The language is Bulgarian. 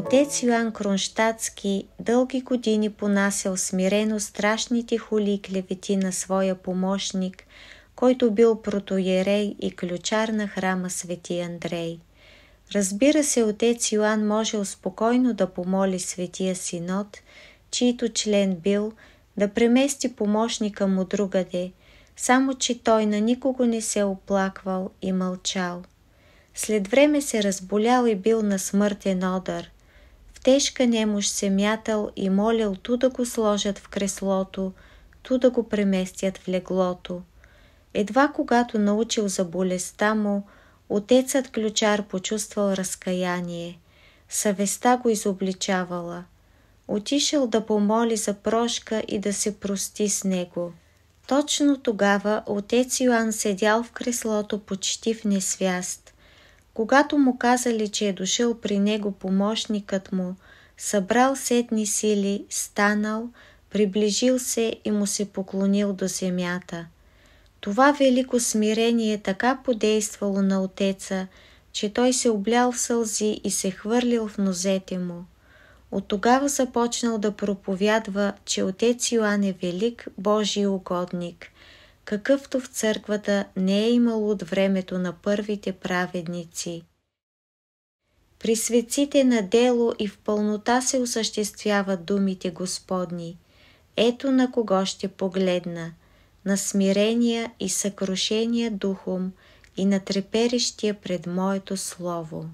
Отец Йоан Кронщадтски дълги години понасял смирено страшните хули и клевети на своя помощник, който бил протоиерей и ключар на храма Свети Андрей. Разбира се, отец Йоан можел спокойно да помоли Светия Синод, чийто член бил, да премести помощника му другаде, само че той на никого не се оплаквал и мълчал. След време се разболял и бил на смъртен одър. В тежка немощ се мятал и молил ту да го сложат в креслото, ту да го преместят в леглото. Едва когато научил за болестта му, отецът ключар почувствал разкаяние. Съвестта го изобличавала. Отишъл да помоли за прошка и да се прости с него. Точно тогава отец Йоан седял в креслото почти в несвяст. Когато му казали, че е дошъл при него помощникът му, събрал сетни сили, станал, приближил се и му се поклонил до земята. Това велико смирение така подействало на отеца, че той се облял в сълзи и се хвърлил в нозете му. От тогава започнал да проповядва, че отец Йоан е велик Божий угодник, какъвто в църквата не е имало от времето на първите праведници. При светците на дело и в пълнота се осъществяват думите Господни. Ето на кого ще погледна, на смирения и съкрушения духом и на треперещия пред моето слово.